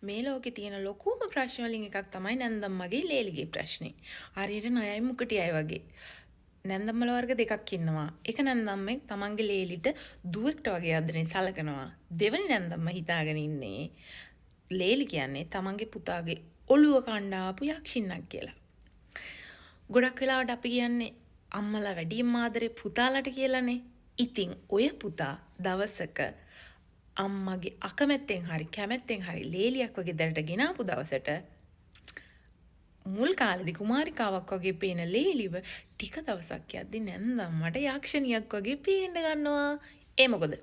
මේ ලෝකේ තියෙන ලොකුම ප්‍රශ්න වලින් එකක් තමයි නැන්දම්මගේ ලේලිගේ ප්‍රශ්නේ. හරියට නයයි මුකටියයි වගේ. නැන්දම්මල වර්ග දෙකක් ඉන්නවා. එක නැන්දම්මෙක් තමන්ගේ ලේලිට දුවෙක්ට වගේ ආදරෙන් සලකනවා. දෙවෙනි නැන්දම්ම හිතාගෙන ඉන්නේ ලේලි කියන්නේ තමන්ගේ පුතාගේ ඔළුව කණ්ඩ ආපු යක්ෂින්නක් කියලා. ගොඩක් වෙලාවට අපි කියන්නේ අම්මලා වැඩිම ආදරේ පුතාලට කියලානේ. ඉතින් ඔය පුතා දවසක අම්මගේ අකමැත්තෙන් හරි කැමැත්තෙන් හරි ලේලියක් වගේ දැනට ගෙනාපු දවසට මුල් කාලෙදි කුමාරිකාවක් වගේ පේන ලේලිව ටික දවසක් යද්දි නැන්දම්මට යක්ෂණියක් වගේ පේන්න ගන්නවා. ඒ මොකද?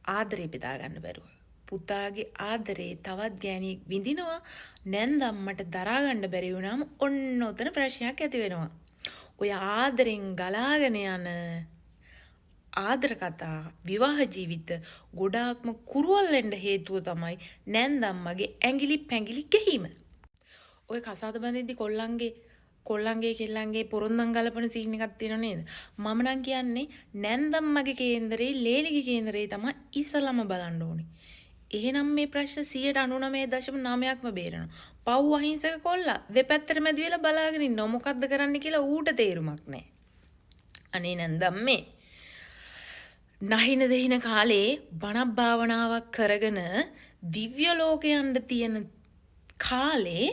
ආදරේ බෙදා ගන්න බැරුව. පුතාගේ ආදරේ තවත් ගෑණියෙක් විඳිනවා නැන්දම්මට දරා ගන්න බැරි වුණාම ඔන්න ඔතන ප්‍රශ්නයක් ඇති වෙනවා. ඔය ආදරෙන් ගලාගෙන යන ආදර කතා විවාහ ජීවිත ගොඩාක්ම කුරුවල් වෙන්න හේතුව තමයි නැන්දම්මගේ ඇඟිලි පැඟිලි ගැහිම. ඔය කසාද බඳින්දි කොල්ලන්ගේ කෙල්ලන්ගේ පොරොන්දම් ගලපන සීන් එකක් තියෙනව නේද? මම නම් කියන්නේ නැන්දම්මගේ කේන්දරේ ලේලිගේ කේන්දරේ තමයි ඉස්සලම බලන්න ඕනේ. එහෙනම් මේ ප්‍රශ්න 99.9%ක්ම බේරෙනවා. පව් අහිංසක කොල්ලා දෙපැත්තට මැදි වෙලා බලාගෙන ඉන්නවා. මොකද්ද කරන්න කියලා ඌට තේරුමක් නැහැ. අනේ නැන්දම්මේ නහින දෙහින කාලේ බණක් භාවනාවක් කරගෙන දිව්‍ය ලෝකයන්ට තියෙන කාලේ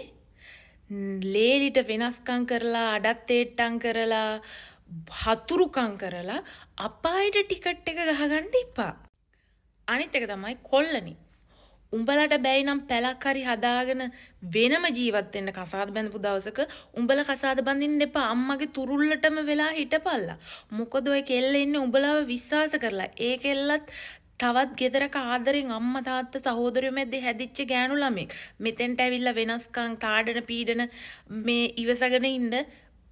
ලේලිට වෙනස්කම් කරලා අඩත් ඒට්ටම් කරලා හතුරුකම් කරලා අපායට ටිකට් එක ගහගන්න එපා. අනිත් එක තමයි කොල්ලනි. උඹලට බැයි නම් පැලක් හරි හදාගෙන වෙනම ජීවත් වෙන්න කසාද බැඳපු දවසක උඹලා කසාද බඳින්න එපා. අම්මගේ තුරුල්ලටම වෙලා හිටපල්ලා. මොකද ඔය කෙල්ල ඉන්නේ උඹලාව විශ්වාස කරලා. ඒ කෙල්ලත් තවත් ගෙදරක ආදරෙන් අම්මා තාත්තා සහෝදරයෝ මැද්දේ හැදිච්ච ගෑනු ළමෙක්. මෙතෙන්ට ඇවිල්ලා වෙනස්කම් තාඩන පීඩන මේ ඉවසගෙන ඉන්න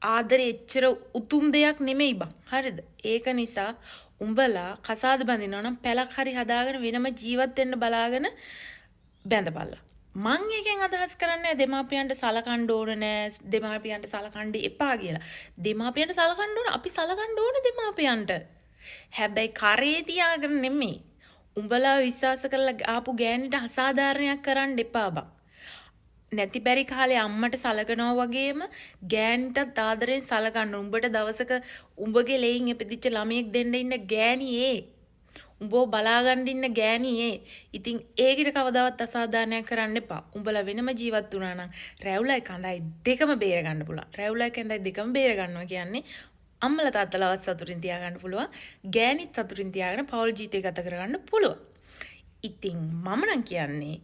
ආදරේ එච්චර උතුම් දෙයක් නෙමෙයි බං. හරිද? ඒක නිසා උඹලා කසාද බඳිනවා නම් පැලක් හරි හදාගෙන වෙනම ජීවත් වෙන්න බලාගෙන බැඳපල්ලා. මං එකෙන් අදහස් කරන්නේ දෙමාපියන්ට සලකන්න ඕන නෑ, දෙමාපියන්ට සලකන්න එපා කියලා. දෙමාපියන්ට සලකන්න ඕන, අපි සලකන්න ඕන දෙමාපියන්ට. හැබැයි කරේ තියාගෙන නෙමෙයි. උඹලා විශ්වාස කරලා ආපු ගෑනිට අසාධාරණයක් කරන්න එපා බං. නැති බැරි කාලේ අම්මට සලකනවා වගේම ගෑනිටත් ආදරෙන් සලකන්න. උඹට දවසක උඹගේ ලෙයින් ඉපදිච්ච ළමයෙක් දෙන්න ඉන්න ගෑණියේ. උඹව බලාගන්න ඉන්න ගෑණියේ. ඉතින් ඒකිට කවදාවත් අසාධාරණයක් කරන්න එපා. උඹලා වෙනම ජීවත් වුණා නම් රැවුලයි කඳයි දෙකම බේර ගන්න පුළුවන්. රැවුලයි කඳයි දෙකම බේර ගන්නවා කියන්නේ අම්මලා තාත්තලාවත් සතුටින් තියාගන්න පුළුවන්. ගෑණිත් සතුටින් තියාගෙන පෞල් ජීවිතය ගත කරගන්න පුළුවන්. ඉතින් මම නම් කියන්නේ